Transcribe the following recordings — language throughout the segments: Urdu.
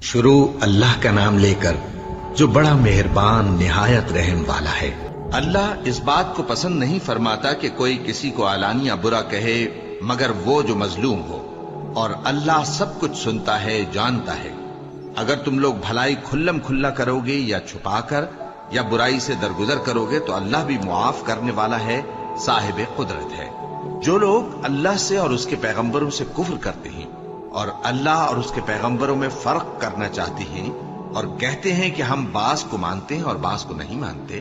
شروع اللہ کا نام لے کر جو بڑا مہربان نہایت رحم والا ہے۔ اللہ اس بات کو پسند نہیں فرماتا کہ کوئی کسی کو علانیہ برا کہے مگر وہ جو مظلوم ہو، اور اللہ سب کچھ سنتا ہے، جانتا ہے۔ اگر تم لوگ بھلائی کھلم کھلا کرو گے یا چھپا کر یا برائی سے درگزر کرو گے تو اللہ بھی معاف کرنے والا ہے، صاحب قدرت ہے۔ جو لوگ اللہ سے اور اس کے پیغمبروں سے کفر کرتے ہیں اور اللہ اور اس کے پیغمبروں میں فرق کرنا چاہتے ہیں اور کہتے ہیں کہ ہم بعض کو مانتے ہیں اور بعض کو نہیں مانتے،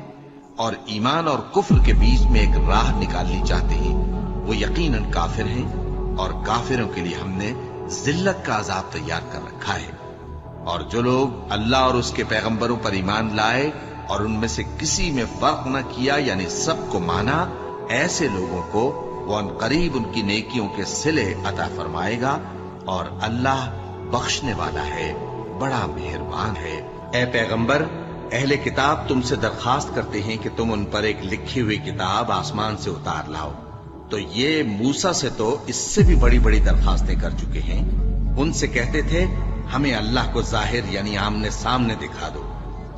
اور ایمان اور کفر کے بیچ میں ایک راہ نکالنی چاہتے ہیں، وہ یقیناً کافر ہیں، اور کافروں کے لیے ہم نے ذلت کا عذاب تیار کر رکھا ہے۔ اور جو لوگ اللہ اور اس کے پیغمبروں پر ایمان لائے اور ان میں سے کسی میں فرق نہ کیا، یعنی سب کو مانا، ایسے لوگوں کو وہ عنقریب ان کی نیکیوں کے صلے عطا فرمائے گا، اور اللہ بخشنے والا ہے، بڑا مہربان ہے۔ اے پیغمبر، اہل کتاب تم سے درخواست کرتے ہیں کہ تم ان پر ایک لکھی ہوئی کتاب آسمان سے اتار لاؤ، تو یہ موسیٰ سے تو اس سے بھی بڑی بڑی درخواستیں کر چکے ہیں۔ ان سے کہتے تھے ہمیں اللہ کو ظاہر یعنی آمنے سامنے دکھا دو،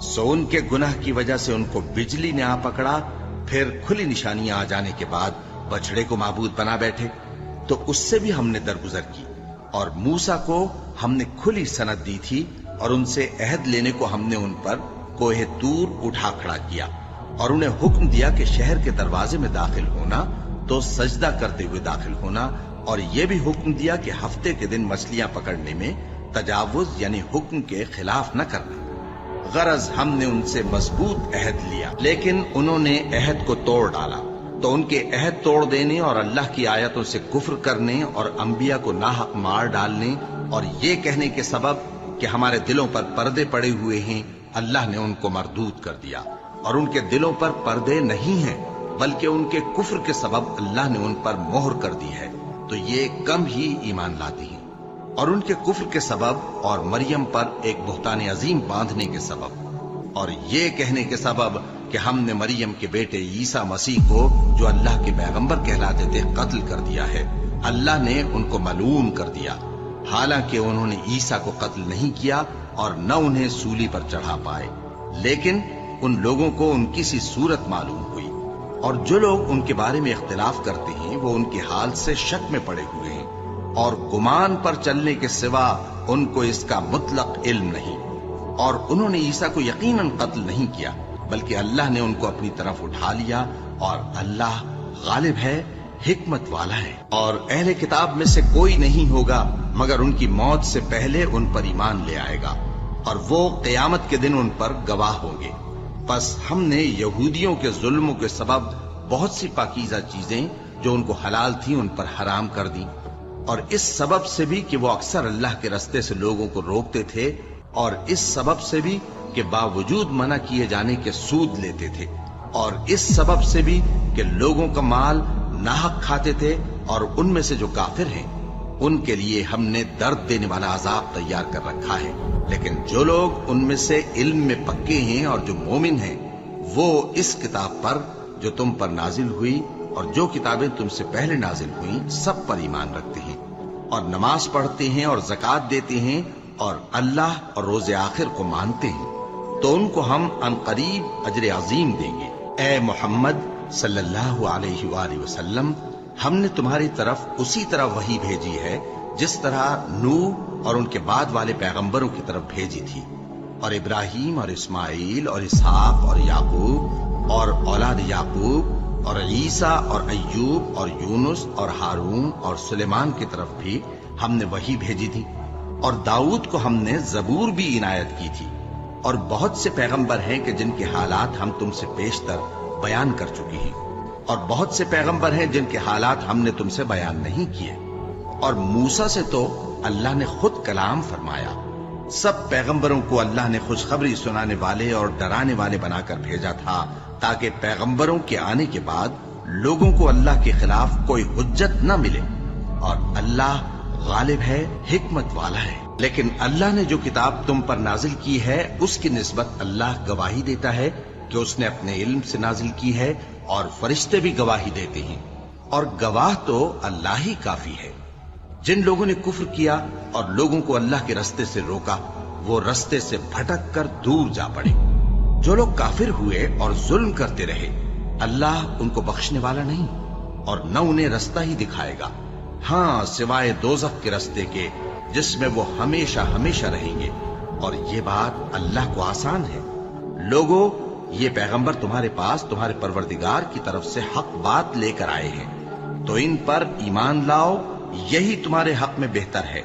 سو ان کے گناہ کی وجہ سے ان کو بجلی نے آ پکڑا، پھر کھلی نشانیاں آ جانے کے بعد بچڑے کو معبود بنا بیٹھے، تو اس سے بھی ہم نے درگزر کی۔ اور موسیٰ کو ہم نے کھلی سند دی تھی، اور ان سے عہد لینے کو ہم نے ان پر کوہ طور اٹھا کھڑا کیا، اور انہیں حکم دیا کہ شہر کے دروازے میں داخل ہونا تو سجدہ کرتے ہوئے داخل ہونا، اور یہ بھی حکم دیا کہ ہفتے کے دن مچھلیاں پکڑنے میں تجاوز یعنی حکم کے خلاف نہ کرنا۔ غرض ہم نے ان سے مضبوط عہد لیا، لیکن انہوں نے عہد کو توڑ ڈالا، تو ان کے عہد توڑ دینے اور اللہ کی آیتوں سے کفر کرنے اور انبیاء کو ناحق مار ڈالنے اور یہ کہنے کے سبب کہ ہمارے دلوں پر پردے پڑے ہوئے ہیں، اللہ نے ان کو مردود کر دیا، اور ان کے دلوں پر پردے نہیں ہیں بلکہ ان کے کفر کے سبب اللہ نے ان پر مہر کر دی ہے، تو یہ کم ہی ایمان لاتے ہیں۔ اور ان کے کفر کے سبب اور مریم پر ایک بہتان عظیم باندھنے کے سبب اور یہ کہنے کے سبب کہ ہم نے مریم کے بیٹے عیسیٰ مسیح کو جو اللہ کے پیغمبر کہلاتے تھے قتل کر دیا ہے، اللہ نے ان کو ملعون کر دیا، حالانکہ انہوں نے عیسیٰ کو قتل نہیں کیا اور نہ انہیں سولی پر چڑھا پائے، لیکن ان لوگوں کو ان کی سی صورت معلوم ہوئی۔ اور جو لوگ ان کے بارے میں اختلاف کرتے ہیں وہ ان کے حال سے شک میں پڑے ہوئے ہیں، اور گمان پر چلنے کے سوا ان کو اس کا مطلق علم نہیں، اور انہوں نے عیسیٰ کو یقیناً قتل نہیں کیا بلکہ اللہ نے ان کو اپنی طرف اٹھا لیا، اور اللہ غالب ہے، حکمت والا ہے۔ اور اہل کتاب میں سے کوئی نہیں ہوگا مگر ان کی موت سے پہلے ان پر ایمان لے آئے گا، اور وہ قیامت کے دن ان پر گواہ ہوں گے۔ پس ہم نے یہودیوں کے ظلموں کے سبب بہت سی پاکیزہ چیزیں جو ان کو حلال تھیں ان پر حرام کر دیں، اور اس سبب سے بھی کہ وہ اکثر اللہ کے رستے سے لوگوں کو روکتے تھے، اور اس سبب سے بھی کہ باوجود منع کیے جانے کے سود لیتے تھے، اور اس سبب سے بھی کہ لوگوں کا مال ناحق کھاتے تھے، اور ان میں سے جو کافر ہیں ان کے لیے ہم نے درد دینے والا عذاب تیار کر رکھا ہے۔ لیکن جو لوگ ان میں سے علم میں پکے ہیں اور جو مومن ہیں وہ اس کتاب پر جو تم پر نازل ہوئی اور جو کتابیں تم سے پہلے نازل ہوئیں سب پر ایمان رکھتے ہیں، اور نماز پڑھتے ہیں اور زکوٰۃ دیتے ہیں، اور اللہ اور روز آخر کو مانتے ہیں، تو ان کو ہم عنقریب اجر عظیم دیں گے۔ اے محمد صلی اللہ علیہ وآلہ وسلم، ہم نے تمہاری طرف اسی طرح وحی بھیجی ہے جس طرح نوح اور ان کے بعد والے پیغمبروں کی طرف بھیجی تھی، اور ابراہیم اور اسماعیل اور اسحاق اور یعقوب اور اولاد یعقوب اور عیسیٰ اور ایوب اور یونس اور ہارون اور سلیمان کی طرف بھی ہم نے وحی بھیجی تھی، اور داؤد کو ہم نے زبور بھی عنایت کی تھی، اور بہت سے پیغمبر ہیں کہ جن کے حالات ہم تم سے بیشتر بیان کر چکے ہیں، اور بہت سے پیغمبر ہیں جن کے حالات ہم نے تم سے بیان نہیں کیے۔ اور موسیٰ سے تو اللہ نے خود کلام فرمایا۔ سب پیغمبروں کو اللہ نے خوشخبری سنانے والے اور ڈرانے والے بنا کر بھیجا تھا تاکہ پیغمبروں کے آنے کے بعد لوگوں کو اللہ کے خلاف کوئی حجت نہ ملے، اور اللہ غالب ہے، حکمت والا ہے۔ لیکن اللہ نے جو کتاب تم پر نازل کی ہے اس کی نسبت اللہ گواہی دیتا ہے کہ اس نے اپنے علم سے نازل کی ہے، اور فرشتے بھی گواہی دیتے ہیں، اور گواہ تو اللہ ہی کافی ہے۔ جن لوگوں نے کفر کیا اور لوگوں کو اللہ کے رستے سے روکا وہ رستے سے بھٹک کر دور جا پڑے۔ جو لوگ کافر ہوئے اور ظلم کرتے رہے، اللہ ان کو بخشنے والا نہیں اور نہ انہیں رستہ ہی دکھائے گا، ہاں سوائے دوزخ کے رستے کے جس میں وہ ہمیشہ ہمیشہ رہیں گے، اور یہ بات اللہ کو آسان ہے۔ لوگو، یہ پیغمبر تمہارے پاس تمہارے پروردگار کی طرف سے حق بات لے کر آئے ہیں، تو ان پر ایمان لاؤ، یہی تمہارے حق میں بہتر ہے،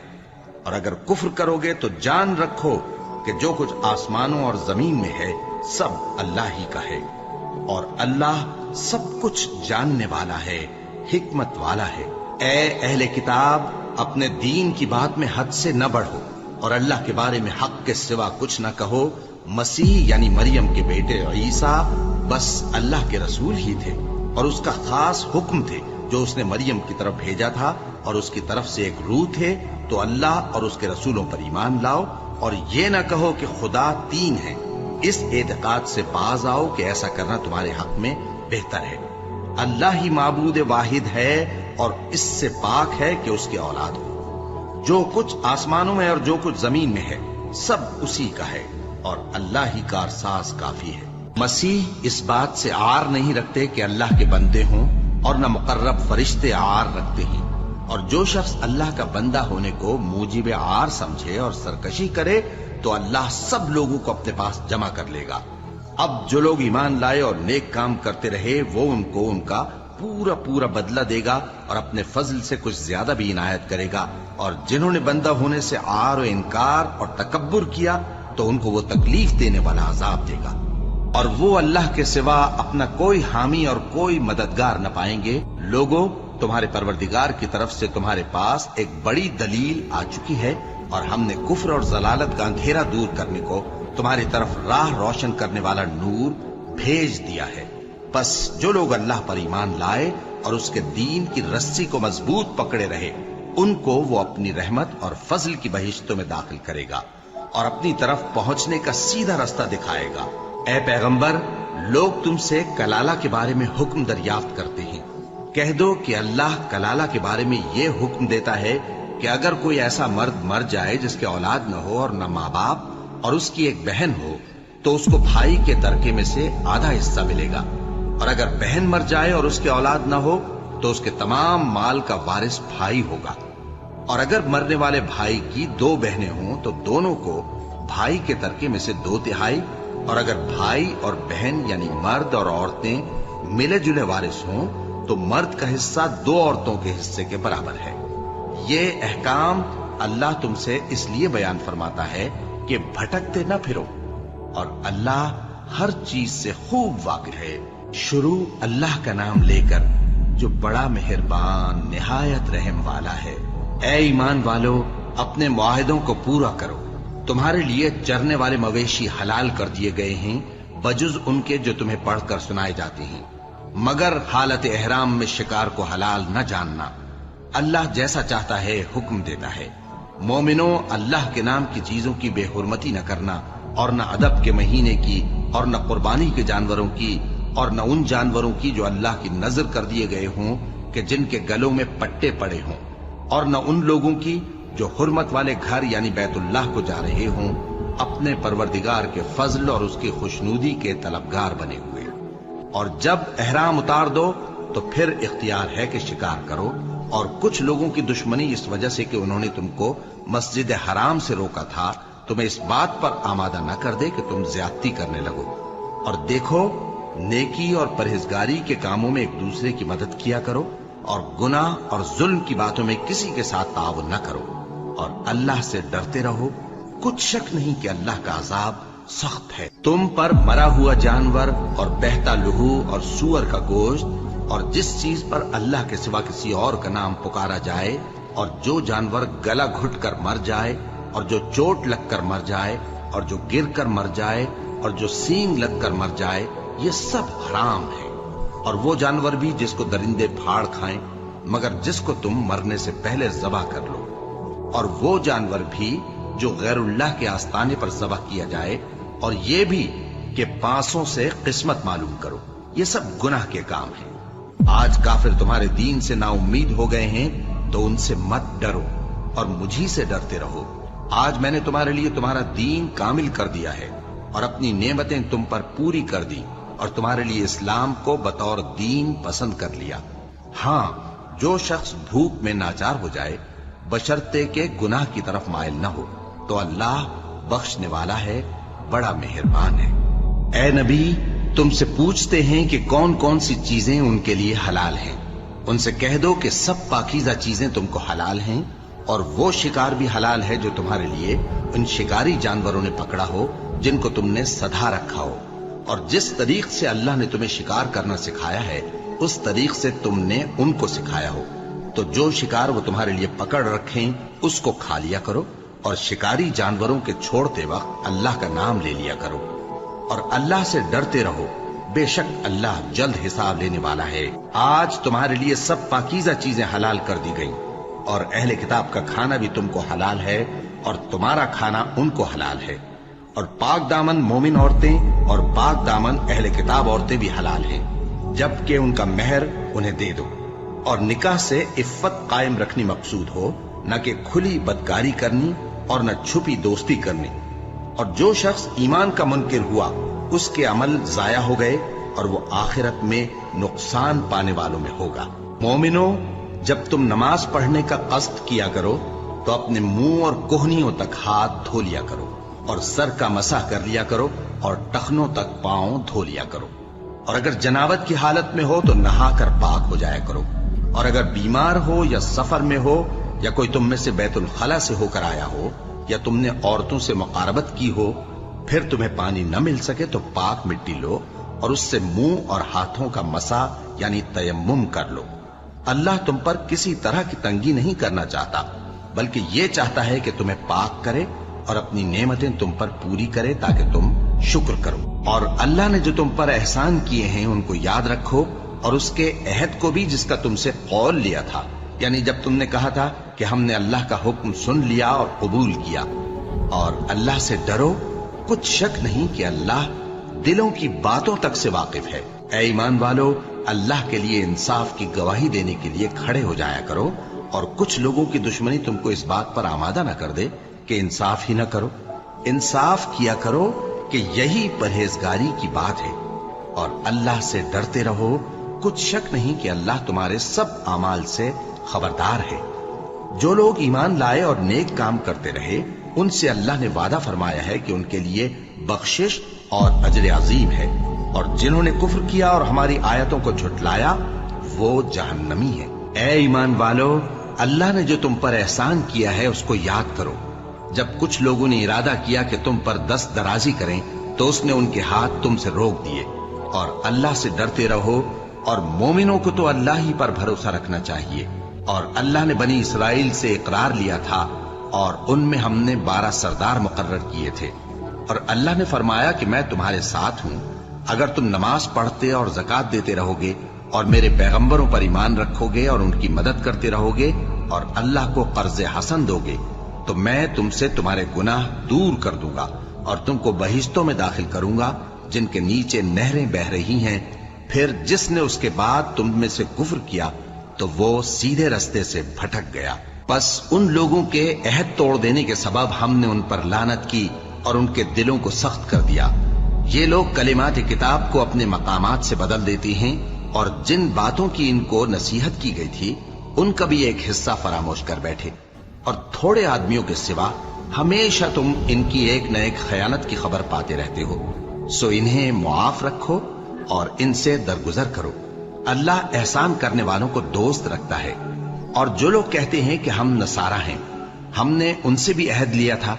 اور اگر کفر کرو گے تو جان رکھو کہ جو کچھ آسمانوں اور زمین میں ہے سب اللہ ہی کا ہے، اور اللہ سب کچھ جاننے والا ہے، حکمت والا ہے۔ اے اہل کتاب، اپنے دین کی بات میں حد سے نہ بڑھو، اور اللہ کے بارے میں حق کے سوا کچھ نہ کہو۔ مسیح یعنی مریم کے بیٹے عیسیٰ بس اللہ کے رسول ہی تھے، اور اس کا خاص حکم تھے جو اس نے مریم کی طرف بھیجا تھا، اور اس کی طرف سے ایک روح تھے۔ تو اللہ اور اس کے رسولوں پر ایمان لاؤ، اور یہ نہ کہو کہ خدا تین ہے۔ اس اعتقاد سے باز آؤ کہ ایسا کرنا تمہارے حق میں بہتر ہے۔ اللہ ہی معبود واحد ہے، اور اس سے پاک ہے کہ اس کی اولاد ہو۔ جو کچھ آسمانوں میں اور جو کچھ زمین میں ہے سب اسی کا ہے، اور اللہ ہی کارساز کافی ہے۔ مسیح اس بات سے عار نہیں رکھتے کہ اللہ کے بندے ہوں، اور نہ مقرب فرشتے عار رکھتے ہیں، اور جو شخص اللہ کا بندہ ہونے کو موجب عار سمجھے اور سرکشی کرے تو اللہ سب لوگوں کو اپنے پاس جمع کر لے گا۔ اب جو لوگ ایمان لائے اور نیک کام کرتے رہے وہ ان کو ان کا پورا بدلہ دے گا، اور اپنے فضل سے کچھ زیادہ بھی عنایت کرے گا، اور جنہوں نے بندہ ہونے سے عار و انکار اور تکبر کیا تو ان کو وہ تکلیف دینے والا عذاب دے گا، اور وہ اللہ کے سوا اپنا کوئی حامی اور کوئی مددگار نہ پائیں گے۔ لوگوں، تمہارے پروردگار کی طرف سے تمہارے پاس ایک بڑی دلیل آ چکی ہے، اور ہم نے کفر اور ضلالت کا اندھیرا دور کرنے کو تمہاری طرف راہ روشن کرنے والا نور بھیج دیا ہے۔ بس جو لوگ اللہ پر ایمان لائے اور اس کے دین کی رسی کو مضبوط پکڑے رہے، ان کو وہ اپنی رحمت اور فضل کی بہشتوں میں داخل کرے گا، اور اپنی طرف پہنچنے کا سیدھا راستہ دکھائے گا۔ اے پیغمبر، لوگ تم سے کلالہ کے بارے میں حکم دریافت کرتے ہیں، کہہ دو کہ اللہ کلالہ کے بارے میں یہ حکم دیتا ہے کہ اگر کوئی ایسا مرد مر جائے جس کے اولاد نہ ہو اور نہ ماں باپ، اور اس کی ایک بہن ہو، تو اس کو بھائی کے ترکے میں سے آدھا حصہ ملے گا، اور اگر بہن مر جائے اور اس کے اولاد نہ ہو تو اس کے تمام مال کا وارث بھائی ہوگا، اور اگر مرنے والے بھائی کی دو بہنیں ہوں تو دونوں کو بھائی کے ترکے میں سے 2/3، اور اگر بھائی اور بہن یعنی مرد اور عورتیں ملے جلے وارث ہوں تو مرد کا حصہ 2 عورتوں کے حصے کے برابر ہے۔ یہ احکام اللہ تم سے اس لیے بیان فرماتا ہے کہ بھٹکتے نہ پھرو، اور اللہ ہر چیز سے خوب واقف ہے۔ شروع اللہ کا نام لے کر جو بڑا مہربان نہایت رحم والا ہے۔ اے ایمان والو، اپنے معاہدوں کو پورا کرو۔ تمہارے لیے چرنے والے مویشی حلال کر دیے گئے ہیں بجز ان کے جو تمہیں پڑھ کر سنائے جاتے ہیں، مگر حالت احرام میں شکار کو حلال نہ جاننا۔ اللہ جیسا چاہتا ہے حکم دیتا ہے۔ مومنوں، اللہ کے نام کی چیزوں کی بے حرمتی نہ کرنا، اور نہ ادب کے مہینے کی، اور نہ قربانی کے جانوروں کی، اور نہ ان جانوروں کی جو اللہ کی نذر کر دیے گئے ہوں کہ جن کے گلوں میں پٹے پڑے ہوں، اور نہ ان لوگوں کی جو حرمت والے گھر یعنی بیت اللہ کو جا رہے ہوں، اپنے پروردگار کے فضل اور اس کی خوشنودی کے طلبگار بنے ہوئے۔ اور جب احرام اتار دو تو پھر اختیار ہے کہ شکار کرو، اور کچھ لوگوں کی دشمنی اس وجہ سے کہ انہوں نے تم کو مسجد حرام سے روکا تھا تمہیں اس بات پر آمادہ نہ کر دے کہ تم زیادتی کرنے لگو۔ اور دیکھو، نیکی اور پرہیزگاری کے کاموں میں ایک دوسرے کی مدد کیا کرو، اور گناہ اور ظلم کی باتوں میں کسی کے ساتھ تعاون نہ کرو، اور اللہ سے ڈرتے رہو۔ کچھ شک نہیں کہ اللہ کا عذاب سخت ہے۔ تم پر مرا ہوا جانور اور بہتا لہو اور سور کا گوشت، اور جس چیز پر اللہ کے سوا کسی اور کا نام پکارا جائے، اور جو جانور گلا گھٹ کر مر جائے، اور جو چوٹ لگ کر مر جائے، اور جو گر کر مر جائے، اور جو سینگ لگ کر مر جائے، یہ سب حرام ہے۔ اور وہ جانور بھی جس کو درندے پھاڑ کھائیں، مگر جس کو تم مرنے سے پہلے ذبح کر لو، اور وہ جانور بھی جو غیر اللہ کے آستانے پر ذبح کیا جائے، اور یہ بھی کہ پانسوں سے قسمت معلوم کرو، یہ سب گناہ کے کام ہیں۔ آج کافر تمہارے دین سے نا امید ہو گئے ہیں تو ان سے مت ڈرو، اور مجھی سے ڈرتے رہو۔ آج میں نے تمہارے لیے تمہارا دین کامل کر دیا ہے اور اپنی نعمتیں تم پر پوری کر دی اور تمہارے لیے اسلام کو بطور دین پسند کر لیا۔ ہاں، جو شخص بھوک میں ناچار ہو جائے بشرطے کہ گناہ کی طرف مائل نہ ہو تو اللہ بخشنے والا ہے، بڑا مہربان ہے۔ اے نبی، تم سے پوچھتے ہیں کہ کون کون سی چیزیں ان کے لیے حلال ہیں۔ ان سے کہہ دو کہ سب پاکیزہ چیزیں تم کو حلال ہیں، اور وہ شکار بھی حلال ہے جو تمہارے لیے ان شکاری جانوروں نے پکڑا ہو جن کو تم نے سدھا رکھا ہو، اور جس طریق سے اللہ نے تمہیں شکار کرنا سکھایا ہے اس طریق سے تم نے ان کو سکھایا ہو۔ تو جو شکار وہ تمہارے لیے پکڑ رکھیں اس کو کھا لیا کرو، اور شکاری جانوروں کے چھوڑتے وقت اللہ کا نام لے لیا کرو، اور اللہ سے ڈرتے رہو، بے شک اللہ جلد حساب لینے والا ہے۔ آج تمہارے لیے سب پاکیزہ چیزیں حلال کر دی گئیں، اور اہل کتاب کا کھانا بھی تم کو حلال ہے اور تمہارا کھانا ان کو حلال ہے، اور پاک دامن مومن عورتیں اور پاک دامن اہل کتاب عورتیں بھی حلال ہیں، جبکہ ان کا مہر انہیں دے دو، اور نکاح سے عفت قائم رکھنی مقصود ہو، نہ کہ کھلی بدکاری کرنی اور نہ چھپی دوستی کرنی۔ اور جو شخص ایمان کا منکر ہوا اس کے عمل ضائع ہو گئے اور وہ آخرت میں نقصان پانے والوں میں ہوگا۔ مومنوں، جب تم نماز پڑھنے کا قصد کیا کرو تو اپنے منہ اور کوہنیوں تک ہاتھ دھو لیا کرو، اور سر کا مسح کر لیا کرو، اور ٹخنوں تک پاؤں دھو لیا کرو، اور اگر جنابت کی حالت میں ہو تو نہا کر پاک ہو جایا کرو، اور اگر بیمار ہو یا سفر میں ہو یا کوئی تم میں سے بیت الخلا سے ہو کر آیا ہو یا تم نے عورتوں سے مقاربت کی ہو، پھر تمہیں پانی نہ مل سکے تو پاک مٹی لو اور اس سے منہ اور ہاتھوں کا مسح یعنی تیمم کر لو۔ اللہ تم پر کسی طرح کی تنگی نہیں کرنا چاہتا، بلکہ یہ چاہتا ہے کہ تمہیں پاک کرے اور اپنی نعمتیں تم پر پوری کرے تاکہ تم شکر کرو۔ اور اللہ نے جو تم پر احسان کیے ہیں ان کو یاد رکھو، اور اس کے عہد کو بھی جس کا تم سے قول لیا تھا، یعنی جب تم نے کہا تھا کہ ہم نے اللہ کا حکم سن لیا اور قبول کیا۔ اور اللہ سے ڈرو، کچھ شک نہیں کہ اللہ دلوں کی باتوں تک سے واقف ہے۔ اے ایمان والو، اللہ کے لیے انصاف کی گواہی دینے کے لیے کھڑے ہو جایا کرو، اور کچھ لوگوں کی دشمنی تم کو اس بات پر آمادہ نہ کر دے کہ انصاف ہی نہ کرو۔ انصاف کیا کرو کہ یہی پرہیزگاری کی بات ہے، اور اللہ سے ڈرتے رہو، کچھ شک نہیں کہ اللہ تمہارے سب اعمال سے خبردار ہے۔ جو لوگ ایمان لائے اور نیک کام کرتے رہے ان سے اللہ نے وعدہ فرمایا ہے کہ ان کے لیے بخشش اور اجر عظیم ہے، اور جنہوں نے کفر کیا اور ہماری آیتوں کو جھٹلایا وہ جہنمی ہے۔ اے ایمان والو، اللہ نے جو تم پر احسان کیا ہے اس کو یاد کرو۔ جب کچھ لوگوں نے ارادہ کیا کہ تم پر دست درازی کریں تو اس نے ان کے ہاتھ تم سے روک دیے، اور اللہ سے ڈرتے رہو، اور مومنوں کو تو اللہ ہی پر بھروسہ رکھنا چاہیے۔ اور اللہ نے بنی اسرائیل سے اقرار لیا تھا اور ان میں ہم نے 12 سردار مقرر کیے تھے، اور اللہ نے فرمایا کہ میں تمہارے ساتھ ہوں اگر تم نماز پڑھتے اور زکوٰۃ دیتے رہو گے اور میرے پیغمبروں پر ایمان رکھو گے اور ان کی مدد کرتے رہو گے اور اللہ کو قرض حسن دو گے تو میں تم سے تمہارے گناہ دور کر دوں گا اور تم کو بہشتوں میں داخل کروں گا جن کے نیچے نہریں بہ رہی ہیں۔ پھر جس نے اس کے بعد تم میں سے کفر کیا تو وہ سیدھے رستے سے بھٹک گیا۔ پس ان لوگوں کے عہد توڑ دینے کے سبب ہم نے ان پر لعنت کی اور ان کے دلوں کو سخت کر دیا۔ یہ لوگ کلمات کتاب کو اپنے مقامات سے بدل دیتی ہیں، اور جن باتوں کی ان کو نصیحت کی گئی تھی ان کا بھی ایک حصہ فراموش کر بیٹھے، اور تھوڑے آدمیوں کے سوا ہمیشہ تم ان کی ایک نہ ایک خیانت کی خبر پاتے رہتے ہو۔ سو انہیں معاف رکھو اور ان سے درگزر کرو۔ اللہ احسان کرنے والوں کو دوست رکھتا ہے۔ اور جو لوگ کہتے ہیں کہ ہم نصارہ ہیں، ہم نے ان سے بھی عہد لیا تھا،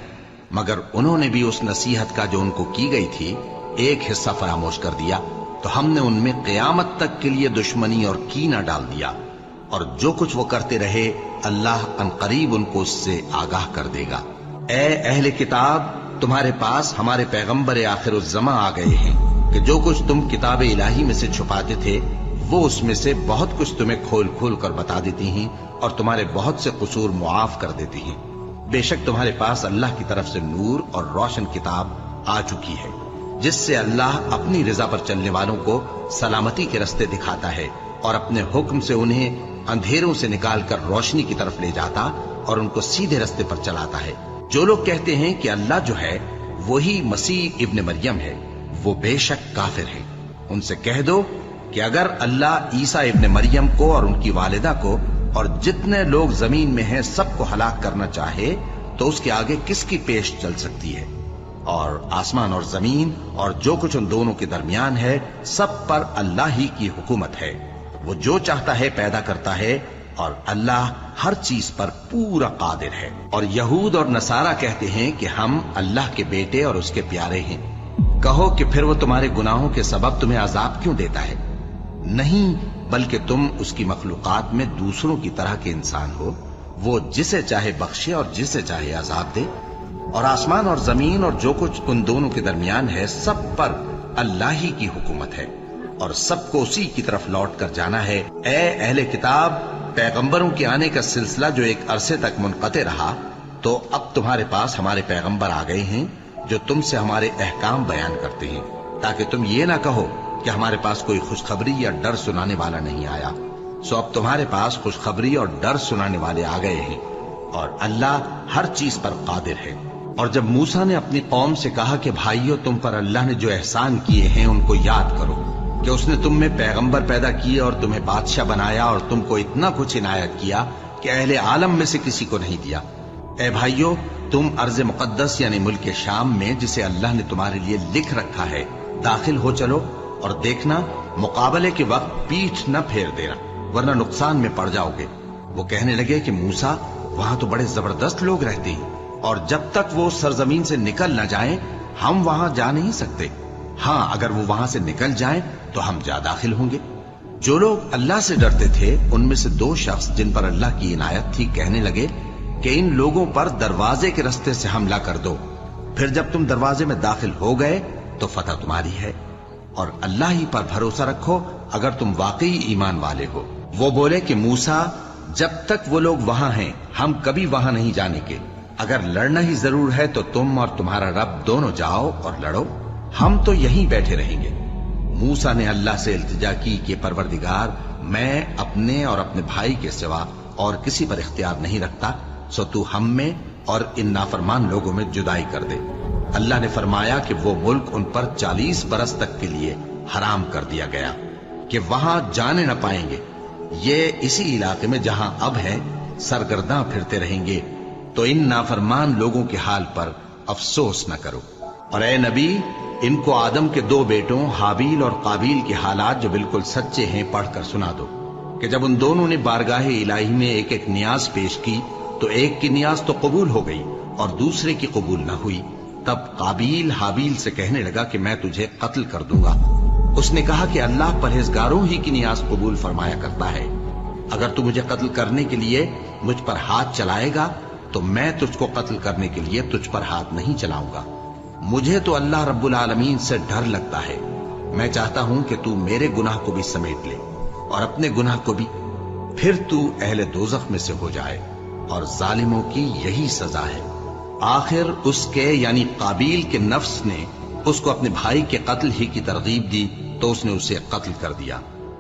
مگر انہوں نے بھی اس نصیحت کا جو ان کو کی گئی تھی ایک حصہ فراموش کر دیا، تو ہم نے ان میں قیامت تک کے لیے دشمنی اور کینہ ڈال دیا، اور جو کچھ وہ کرتے رہے اللہ عنقریب ان کو اس سے آگاہ کر دے گا۔ اے اہل کتاب، تمہارے پاس ہمارے پیغمبر آخر الزماں آ گئے ہیں کہ جو کچھ تم کتاب الہی میں سے چھپاتے تھے وہ اس میں سے بہت کچھ تمہیں کھول کھول کر بتا دیتی ہیں اور تمہارے بہت سے قصور معاف کر دیتی ہیں۔ بے شک تمہارے پاس اللہ کی طرف سے نور اور روشن کتاب آ چکی ہے، جس سے اللہ اپنی رضا پر چلنے والوں کو سلامتی کے رستے دکھاتا ہے اور اپنے حکم سے انہیں اندھیروں سے نکال کر روشنی کی طرف لے جاتا اور ان کو سیدھے رستے پر چلاتا ہے۔ جو لوگ کہتے ہیں کہ اللہ جو ہے وہی مسیح ابن مریم ہے، وہ بے شک کافر ہے۔ ان سے کہہ دو کہ اگر اللہ عیسیٰ ابن مریم کو اور ان کی والدہ کو اور جتنے لوگ زمین میں ہیں سب کو ہلاک کرنا چاہے تو اس کے آگے کس کی پیش چل سکتی ہے؟ اور آسمان اور زمین اور جو کچھ ان دونوں کے درمیان ہے سب پر اللہ ہی کی حکومت ہے۔ وہ جو چاہتا ہے پیدا کرتا ہے اور اللہ ہر چیز پر پورا قادر ہے۔ اور یہود اور نصارہ کہتے ہیں کہ ہم اللہ کے بیٹے اور اس کے پیارے ہیں۔ کہو کہ پھر وہ تمہارے گناہوں کے سبب تمہیں عذاب کیوں دیتا ہے؟ نہیں، بلکہ تم اس کی مخلوقات میں دوسروں کی طرح کے انسان ہو۔ وہ جسے چاہے بخشے اور جسے چاہے عذاب دے۔ اور آسمان اور زمین اور جو کچھ ان دونوں کے درمیان ہے سب پر اللہ ہی کی حکومت ہے اور سب کو اسی کی طرف لوٹ کر جانا ہے۔ اے اہل کتاب، پیغمبروں کے آنے کا سلسلہ جو ایک عرصے تک منقطع رہا، تو اب تمہارے پاس ہمارے پیغمبر آ گئے ہیں جو تم سے ہمارے احکام بیان کرتے ہیں، تاکہ تم یہ نہ کہو کہ ہمارے پاس کوئی خوشخبری یا ڈر سنانے والا نہیں آیا۔ سو اب تمہارے پاس خوشخبری اور ڈر سنانے والے آ گئے ہیں، اور اللہ ہر چیز پر قادر ہے۔ اور جب موسیٰ نے اپنی قوم سے کہا کہ بھائیو، تم پر اللہ نے جو احسان کیے ہیں ان کو یاد کرو، کہ اس نے تم میں پیغمبر پیدا کیے اور تمہیں بادشاہ بنایا اور تم کو اتنا کچھ عنایت کیا کہ اہل عالم میں سے کسی کو نہیں دیا۔ اے بھائیو، تم ارض مقدس یعنی ملک شام میں، جسے اللہ نے تمہارے لیے لکھ رکھا ہے، داخل ہو چلو، اور دیکھنا مقابلے کے وقت پیٹھ نہ پھیر دینا، ورنہ نقصان میں پڑ جاؤ گے۔ وہ کہنے لگے کہ موسیٰ، وہاں تو بڑے زبردست لوگ رہتے ہیں، اور جب تک وہ سرزمین سے نکل نہ جائیں ہم وہاں جا نہیں سکتے۔ ہاں، اگر وہ وہاں سے نکل جائیں تو ہم جا داخل ہوں گے۔ جو لوگ اللہ سے ڈرتے تھے ان میں سے دو شخص جن پر اللہ کی عنایت تھی کہنے لگے کہ ان لوگوں پر دروازے کے رستے سے حملہ کر دو، پھر جب تم دروازے میں داخل ہو گئے تو فتح تمہاری ہے، اور اللہ ہی پر بھروسہ رکھو اگر تم واقعی ایمان والے ہو۔ وہ بولے کہ موسیٰ، جب تک وہ لوگ وہاں ہیں ہم کبھی وہاں نہیں جانے کے، اگر لڑنا ہی ضرور ہے تو تم اور تمہارا رب دونوں جاؤ اور لڑو، ہم تو یہیں بیٹھے رہیں گے۔ موسیٰ نے اللہ سے التجا کی کہ پروردگار، میں اپنے اور اپنے بھائی کے سوا اور کسی پر اختیار نہیں رکھتا، سو تو ہم میں اور ان نافرمان لوگوں میں جدائی کر دے۔ اللہ نے فرمایا کہ وہ ملک ان پر 40 برس تک کے لیے حرام کر دیا گیا کہ وہاں جانے نہ پائیں گے۔ یہ اسی علاقے میں جہاں اب ہے سرگرداں پھرتے رہیں گے، تو ان نافرمان لوگوں کے حال پر افسوس نہ کرو۔ اور اے نبی، ان کو آدم کے 2 بیٹوں حابیل اور قابیل کے حالات جو بالکل سچے ہیں پڑھ کر سنا دو، کہ جب ان دونوں نے بارگاہ الہی میں ایک ایک نیاز پیش کی تو ایک کی نیاز تو قبول ہو گئی اور دوسرے کی قبول نہ ہوئی۔ تب قابیل حابیل سے کہنے لگا کہ میں تجھے قتل کر دوں گا۔ اس نے کہا کہ اللہ پرہیزگاروں ہی کی نیاز قبول فرمایا کرتا ہے، اگر تو مجھے قتل کرنے کے لیے مجھ پر ہاتھ چلائے گا تو میں تجھ کو قتل کرنے کے لیے تجھ پر ہاتھ نہیں چلاؤں گا۔ مجھے تو اللہ رب العالمین سے ڈر لگتا ہے، میں چاہتا ہوں کہ تو میرے گناہ کو بھی سمیٹ لے اور اپنے گناہ کو بھی، پھر تو اہل دوزخ میں سے ہو جائے، اور ظالموں کی یہی سزا ہے۔ آخر اس کے یعنی قابیل کے نفس نے اس کو اپنے بھائی کے قتل ہی کی ترغیب دی تو اس نے اسے قتل کر دیا،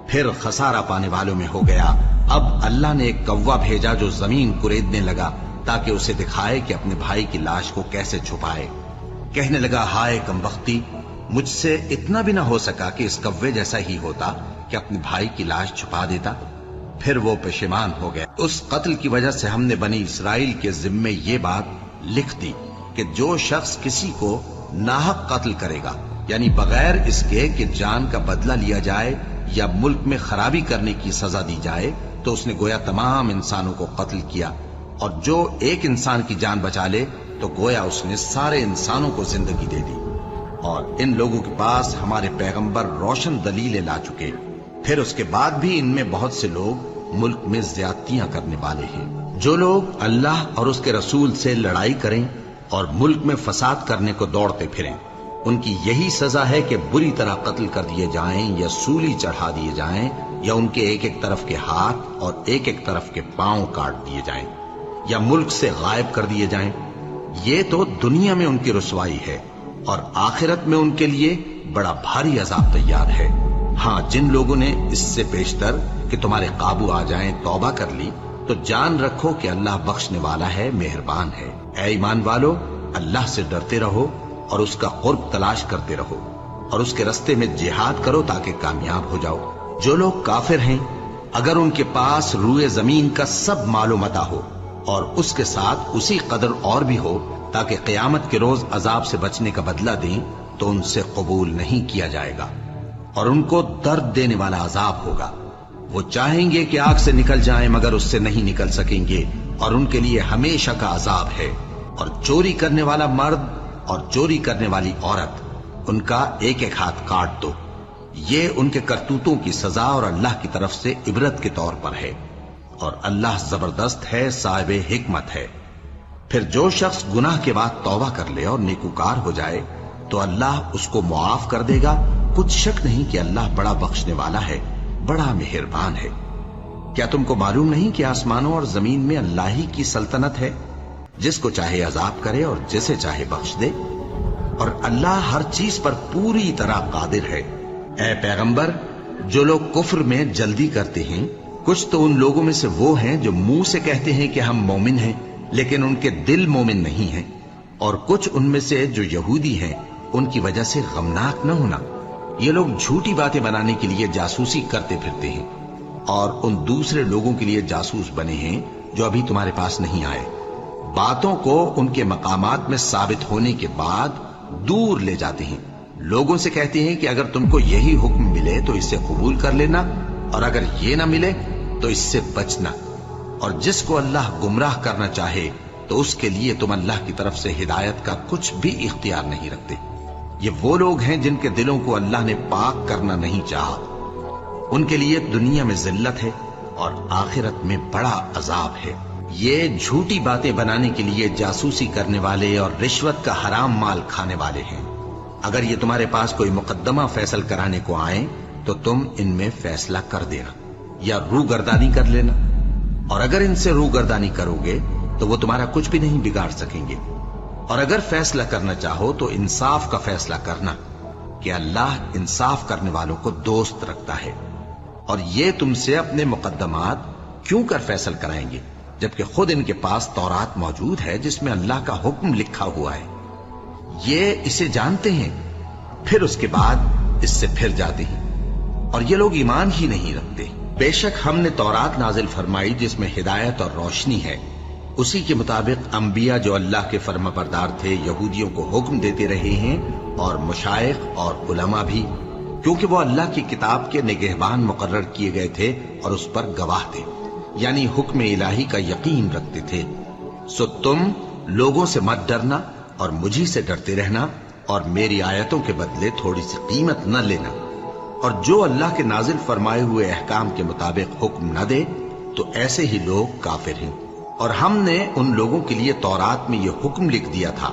پھر خسارہ پانے والوں میں ہو گیا۔ اب اللہ نے ایک کوا بھیجا جو زمین کریدنے لگا تاکہ اسے دکھائے کہ اپنے بھائی کی لاش کو کیسے چھپائے۔ کہنے لگا، ہائے کمبختی، مجھ سے اتنا بھی نہ ہو سکا کہ اس کوے جیسا ہی ہوتا کہ اپنے بھائی کی لاش چھپا دیتا۔ پھر وہ پشیمان ہو گیا۔ اس قتل کی وجہ سے ہم نے بنی اسرائیل کے ذمے یہ بات لکھ دی کہ جو شخص کسی کو ناحق قتل کرے گا، یعنی بغیر اس کے کہ جان کا بدلہ لیا جائے یا ملک میں خرابی کرنے کی سزا دی جائے، تو اس نے گویا تمام انسانوں کو قتل کیا، اور جو ایک انسان کی جان بچا لے تو گویا اس نے سارے انسانوں کو زندگی دے دی۔ اور ان لوگوں کے پاس ہمارے پیغمبر روشن دلیلیں لا چکے، پھر اس کے بعد بھی ان میں بہت سے لوگ ملک میں زیادتیاں کرنے والے ہیں۔ جو لوگ اللہ اور اس کے رسول سے لڑائی کریں اور ملک میں فساد کرنے کو دوڑتے پھریں، ان کی یہی سزا ہے کہ بری طرح قتل کر دیے جائیں یا سولی چڑھا دیے جائیں، یا ان کے ایک ایک طرف کے ہاتھ اور ایک ایک طرف کے پاؤں کاٹ دیے جائیں، یا ملک سے غائب کر دیے جائیں۔ یہ تو دنیا میں ان کی رسوائی ہے، اور آخرت میں ان کے لیے بڑا بھاری عذاب تیار ہے۔ ہاں، جن لوگوں نے اس سے پیشتر کہ تمہارے قابو آ جائیں توبہ کر لی تو جان رکھو کہ اللہ بخشنے والا ہے، مہربان ہے۔ اے ایمان والو، اللہ سے ڈرتے رہو اور اس کا قرب تلاش کرتے رہو اور اس کے رستے میں جہاد کرو تاکہ کامیاب ہو جاؤ۔ جو لوگ کافر ہیں اگر ان کے پاس روئے زمین کا سب مال و متاع ہو اور اس کے ساتھ اسی قدر اور بھی ہو تاکہ قیامت کے روز عذاب سے بچنے کا بدلہ دیں تو ان سے قبول نہیں کیا جائے گا اور ان کو درد دینے والا عذاب ہوگا۔ وہ چاہیں گے کہ آگ سے نکل جائیں مگر اس سے نہیں نکل سکیں گے اور ان کے لیے ہمیشہ کا عذاب ہے۔ اور چوری کرنے والا مرد اور چوری کرنے والی عورت، ان کا ایک ایک ہاتھ کاٹ دو۔ یہ ان کے کرتوتوں کی سزا اور اللہ کی طرف سے عبرت کے طور پر ہے، اور اللہ زبردست ہے، صاحب حکمت ہے۔ پھر جو شخص گناہ کے بعد توبہ کر لے اور نیکوکار ہو جائے تو اللہ اس کو معاف کر دے گا۔ کچھ شک نہیں کہ اللہ بڑا بخشنے والا ہے، بڑا مہربان ہے۔ کیا تم کو معلوم نہیں کہ آسمانوں اور زمین میں اللہ ہی کی سلطنت ہے، جس کو چاہے عذاب کرے اور جسے چاہے بخش دے، اور اللہ ہر چیز پر پوری طرح قادر ہے۔ اے پیغمبر، جو لوگ کفر میں جلدی کرتے ہیں، کچھ تو ان لوگوں میں سے وہ ہیں جو منہ سے کہتے ہیں کہ ہم مومن ہیں لیکن ان کے دل مومن نہیں ہیں، اور کچھ ان میں سے جو یہودی ہیں، ان کی وجہ سے غمناک نہ ہونا۔ یہ لوگ جھوٹی باتیں بنانے کے لیے جاسوسی کرتے پھرتے ہیں اور ان دوسرے لوگوں کے لیے جاسوس بنے ہیں جو ابھی تمہارے پاس نہیں آئے۔ باتوں کو ان کے مقامات میں ثابت ہونے کے بعد دور لے جاتے ہیں، لوگوں سے کہتے ہیں کہ اگر تم کو یہی حکم ملے تو اسے قبول کر لینا، اور اگر یہ نہ ملے تو اس سے بچنا، اور جس کو اللہ گمراہ کرنا چاہے تو اس کے لیے تم اللہ کی طرف سے ہدایت کا کچھ بھی اختیار نہیں رکھتے۔ یہ وہ لوگ ہیں جن کے دلوں کو اللہ نے پاک کرنا نہیں چاہا، ان کے لیے دنیا میں ذلت ہے اور آخرت میں بڑا عذاب ہے۔ یہ جھوٹی باتیں بنانے کے لیے جاسوسی کرنے والے اور رشوت کا حرام مال کھانے والے ہیں۔ اگر یہ تمہارے پاس کوئی مقدمہ فیصل کرانے کو آئیں تو تم ان میں فیصلہ کر دینا یا روگردانی کر لینا، اور اگر ان سے روگردانی کرو گے تو وہ تمہارا کچھ بھی نہیں بگاڑ سکیں گے۔ اور اگر فیصلہ کرنا چاہو تو انصاف کا فیصلہ کرنا کہ اللہ انصاف کرنے والوں کو دوست رکھتا ہے۔ اور یہ تم سے اپنے مقدمات کیوں کر فیصل کرائیں گے جبکہ خود ان کے پاس تورات موجود ہے جس میں اللہ کا حکم لکھا ہوا ہے۔ یہ اسے جانتے ہیں پھر اس کے بعد اس سے پھر جاتے ہیں، اور یہ لوگ ایمان ہی نہیں رکھتے۔ بے شک ہم نے تورات نازل فرمائی جس میں ہدایت اور روشنی ہے، اسی کے مطابق انبیاء جو اللہ کے فرما بردار تھے یہودیوں کو حکم دیتے رہے ہیں، اور مشائخ اور علماء بھی، کیونکہ وہ اللہ کی کتاب کے نگہبان مقرر کیے گئے تھے اور اس پر گواہ تھے، یعنی حکم الہی کا یقین رکھتے تھے۔ سو تم لوگوں سے مت ڈرنا اور مجھی سے ڈرتے رہنا، اور میری آیتوں کے بدلے تھوڑی سی قیمت نہ لینا، اور جو اللہ کے نازل فرمائے ہوئے احکام کے مطابق حکم نہ دے تو ایسے ہی لوگ کافر ہیں۔ اور ہم نے ان لوگوں کے لیے تورات میں یہ حکم لکھ دیا تھا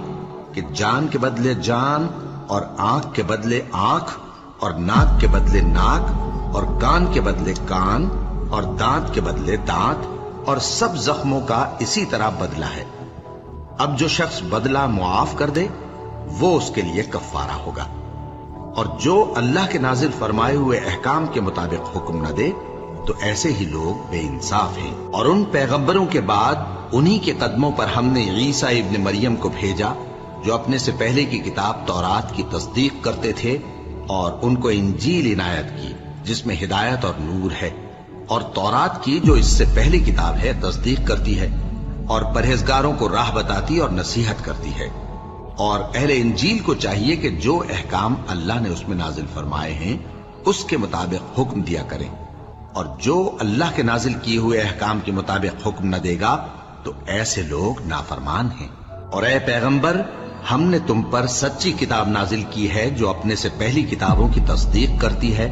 کہ جان کے بدلے جان، اور آنکھ کے بدلے آنکھ، اور ناک کے بدلے ناک، اور کان کے بدلے کان، اور دانت کے بدلے دانت، اور سب زخموں کا اسی طرح بدلہ ہے۔ اب جو شخص بدلہ معاف کر دے وہ اس کے لیے کفارہ ہوگا، اور جو اللہ کے نازل فرمائے ہوئے احکام کے مطابق حکم نہ دے تو ایسے ہی لوگ بے انصاف ہیں۔ اور ان پیغمبروں کے بعد انہی کے قدموں پر ہم نے عیسیٰ ابن مریم کو بھیجا جو اپنے سے پہلے کی کتاب تورات کی تصدیق کرتے تھے، اور ان کو انجیل عنایت کی جس میں ہدایت اور نور ہے، اور تورات کی جو اس سے پہلی کتاب ہے تصدیق کرتی ہے، اور پرہیزگاروں کو راہ بتاتی اور نصیحت کرتی ہے۔ اور اہل انجیل کو چاہیے کہ جو احکام اللہ نے اس میں نازل فرمائے ہیں اس کے مطابق حکم دیا کریں، اور جو اللہ کے نازل کیے ہوئے احکام کے مطابق حکم نہ دے گا تو ایسے لوگ نافرمان ہیں۔ اور اے پیغمبر، ہم نے تم پر سچی کتاب نازل کی ہے جو اپنے سے پہلی کتابوں کی تصدیق کرتی ہے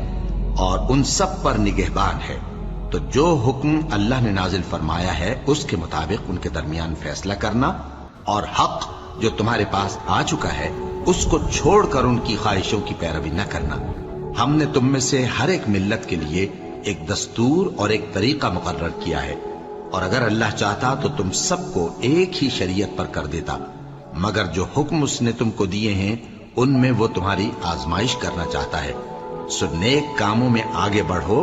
اور ان سب پر نگہبان ہے، تو جو حکم اللہ نے نازل فرمایا ہے اس کے مطابق ان کے درمیان فیصلہ کرنا، اور حق جو تمہارے پاس آ چکا ہے اس کو چھوڑ کر ان کی خواہشوں کی پیروی نہ کرنا۔ ہم نے تم میں سے ہر ایک ملت کے لیے ایک دستور اور ایک طریقہ مقرر کیا ہے، اور اگر اللہ چاہتا تو تم سب کو ایک ہی شریعت پر کر دیتا، مگر جو حکم اس نے تم کو دیے ہیں ان میں وہ تمہاری آزمائش کرنا چاہتا ہے۔ سو نیک کاموں میں آگے بڑھو،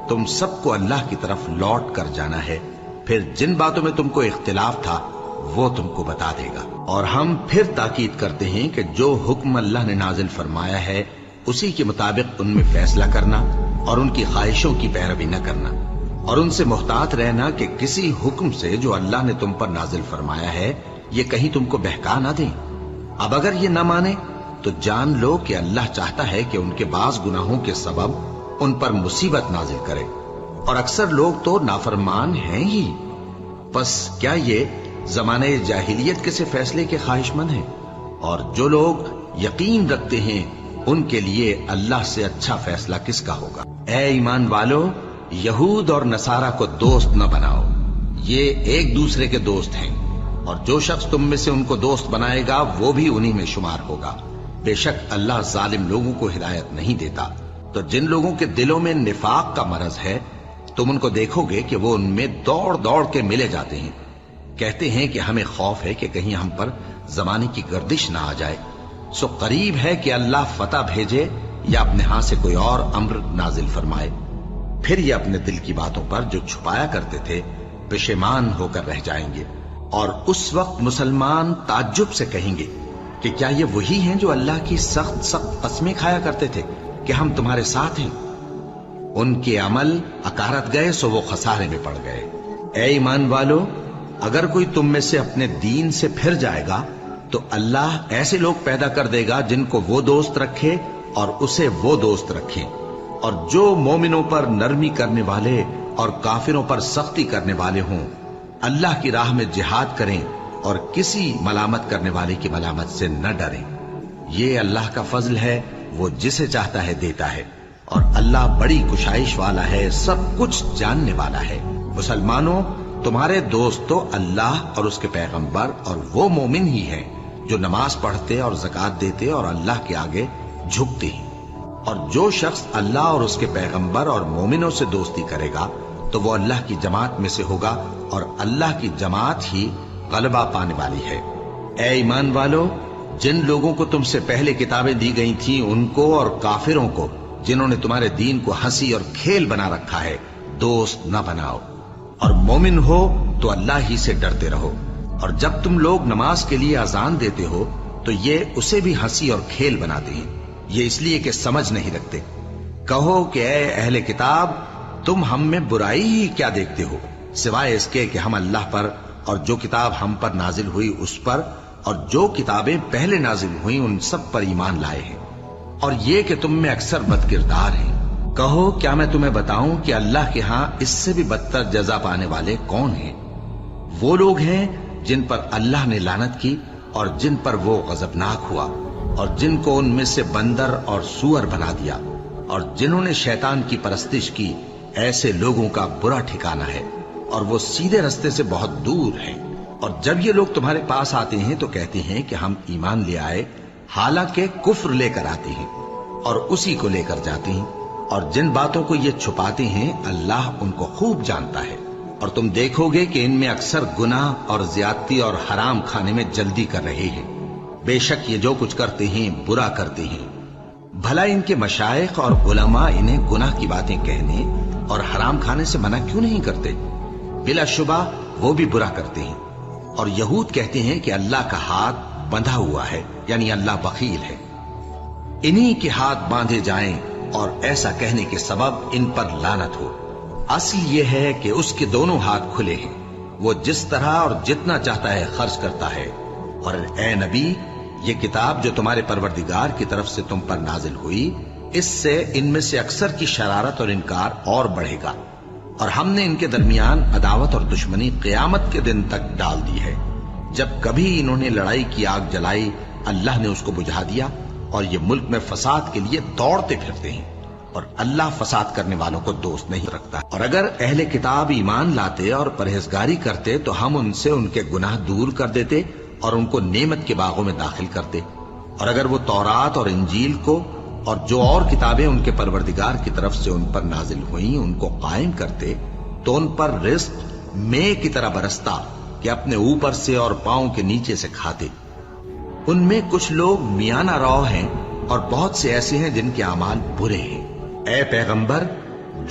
تم سب کو اللہ کی طرف لوٹ کر جانا ہے، پھر جن باتوں میں تم کو اختلاف تھا وہ تم کو بتا دے گا۔ اور ہم پھر تاکید کرتے ہیں کہ جو حکم اللہ نے نازل فرمایا ہے اسی کے مطابق ان میں فیصلہ کرنا اور ان کی خواہشوں کی پیروی نہ کرنا، اور ان سے محتاط رہنا کہ کسی حکم سے جو اللہ نے تم پر نازل فرمایا ہے یہ کہیں تم کو بہکا نہ دیں۔ اب اگر یہ نہ مانے تو جان لو کہ اللہ چاہتا ہے کہ ان کے بعض گناہوں کے سبب ان پر مصیبت نازل کرے، اور اکثر لوگ تو نافرمان ہیں ہی۔ پس کیا یہ زمانے جاہلیت کے سے فیصلے کے خواہش مند ہیں؟ اور جو لوگ یقین رکھتے ہیں ان کے لیے اللہ سے اچھا فیصلہ کس کا ہوگا۔ اے ایمان والو، یہود اور نصارہ کو دوست نہ بناؤ، یہ ایک دوسرے کے دوست ہیں، اور جو شخص تم میں سے ان کو دوست بنائے گا وہ بھی انہی میں شمار ہوگا۔ بے شک اللہ ظالم لوگوں کو ہدایت نہیں دیتا۔ تو جن لوگوں کے دلوں میں نفاق کا مرض ہے تم ان کو دیکھو گے کہ وہ ان میں دوڑ دوڑ کے ملے جاتے ہیں، کہتے ہیں کہ ہمیں خوف ہے کہ کہیں ہم پر زمانے کی گردش نہ آ جائے، سو قریب ہے کہ اللہ فتح بھیجے یا اپنے ہاں سے کوئی اور امر نازل فرمائے۔ پھر یہ اپنے دل کی باتوں پر جو چھپایا کرتے تھے پشیمان ہو کر رہ جائیں گے، اور اس وقت مسلمان تعجب سے کہیں گے کہ کیا یہ وہی ہیں جو اللہ کی سخت سخت قسمیں کھایا کرتے تھے کہ ہم تمہارے ساتھ ہیں؟ ان کے عمل اکارت گئے سو وہ خسارے میں پڑ گئے۔ اے ایمان والو، اگر کوئی تم میں سے اپنے دین سے پھر جائے گا تو اللہ ایسے لوگ پیدا کر دے گا جن کو وہ دوست رکھے اور اسے وہ دوست رکھے، اور جو مومنوں پر نرمی کرنے والے اور کافروں پر سختی کرنے والے ہوں، اللہ کی راہ میں جہاد کریں اور کسی ملامت کرنے والے کی ملامت سے نہ ڈریں۔ یہ اللہ کا فضل ہے، وہ جسے چاہتا ہے دیتا ہے، اور اللہ بڑی کشائش والا ہے، سب کچھ جاننے والا ہے۔ مسلمانوں، تمہارے دوست تو اللہ اور اس کے پیغمبر اور وہ مومن ہی ہیں جو نماز پڑھتے اور زکوٰۃ دیتے اور اللہ کے آگے جھکتے ہیں۔ اور جو شخص اللہ اور اس کے پیغمبر اور مومنوں سے دوستی کرے گا تو وہ اللہ کی جماعت میں سے ہوگا، اور اللہ کی جماعت ہی غلبہ پانے والی ہے۔ اے ایمان والو، جن لوگوں کو تم سے پہلے کتابیں دی گئی تھیں ان کو اور کافروں کو جنہوں نے تمہارے دین کو ہنسی اور کھیل بنا رکھا ہے دوست نہ بناؤ، اور مومن ہو تو اللہ ہی سے ڈرتے رہو۔ اور جب تم لوگ نماز کے لیے اذان دیتے ہو تو یہ اسے بھی ہنسی اور کھیل بناتے ہیں، یہ اس لیے کہ سمجھ نہیں رکھتے۔ کہو کہ اے اہل کتاب، تم ہم میں برائی ہی کیا دیکھتے ہو، سوائے اس کے کہ ہم اللہ پر اور جو کتاب ہم پر نازل ہوئی اس پر اور جو کتابیں پہلے نازل ہوئیں ان سب پر ایمان لائے ہیں، اور یہ کہ تم میں اکثر بد کردار ہیں۔ کہو کیا میں تمہیں بتاؤں کہ اللہ کے ہاں اس سے بھی بدتر جزا پانے والے کون ہیں؟ وہ لوگ ہیں جن پر اللہ نے لعنت کی اور جن پر وہ غضبناک ہوا، اور جن کو ان میں سے بندر اور سور بنا دیا، اور جنہوں نے شیطان کی پرستش کی، ایسے لوگوں کا برا ٹھکانہ ہے، اور وہ سیدھے رستے سے بہت دور ہیں۔ اور جب یہ لوگ تمہارے پاس آتے ہیں تو کہتے ہیں کہ ہم ایمان لے آئے، حالانکہ کفر لے کر آتے ہیں اور اسی کو لے کر جاتے ہیں، اور جن باتوں کو یہ چھپاتے ہیں اللہ ان کو خوب جانتا ہے۔ اور تم دیکھو گے کہ ان میں اکثر گناہ اور زیادتی اور حرام کھانے میں جلدی کر رہے ہیں، بے شک یہ جو کچھ کرتے ہیں برا کرتے ہیں۔ بھلا ان کے مشائخ اور علماء انہیں گناہ کی باتیں کہنے اور حرام کھانے سے منع کیوں نہیں کرتے؟ بلا شبہ وہ بھی برا کرتے ہیں۔ اور یہود کہتے ہیں کہ اللہ کا ہاتھ بندھا ہوا ہے، یعنی اللہ بخیل ہے، انہی کے ہاتھ باندھے جائیں، اور ایسا کہنے کے سبب ان پر لعنت ہو۔ اصل یہ ہے کہ اس کے دونوں ہاتھ کھلے ہیں، وہ جس طرح اور جتنا چاہتا ہے خرچ کرتا ہے۔ اور اے نبی، یہ کتاب جو تمہارے پروردگار کی طرف سے تم پر نازل ہوئی، اس سے ان میں سے اکثر کی شرارت اور انکار اور بڑھے گا، اور ہم نے ان کے درمیان عداوت اور دشمنی قیامت کے دن تک ڈال دی ہے۔ جب کبھی انہوں نے لڑائی کی آگ جلائی اللہ نے اس کو بجھا دیا، اور یہ ملک میں فساد کے لیے دوڑتے پھرتے ہیں، اور اللہ فساد کرنے والوں کو دوست نہیں رکھتا۔ اور اگر اہل کتاب ایمان لاتے اور پرہیزگاری کرتے تو ہم ان سے ان کے گناہ دور کر دیتے اور ان کو نعمت کے باغوں میں داخل کرتے۔ اور اگر وہ تورات اور انجیل کو اور جو اور کتابیں ان کے پروردگار کی طرف سے ان پر نازل ہوئیں ان کو قائم کرتے تو ان پر رزق مے کی طرح برستا کہ اپنے اوپر سے اور پاؤں کے نیچے سے کھاتے۔ ان میں کچھ لوگ میانہ رو ہیں اور بہت سے ایسے ہیں جن کے اعمال برے ہیں۔ اے پیغمبر،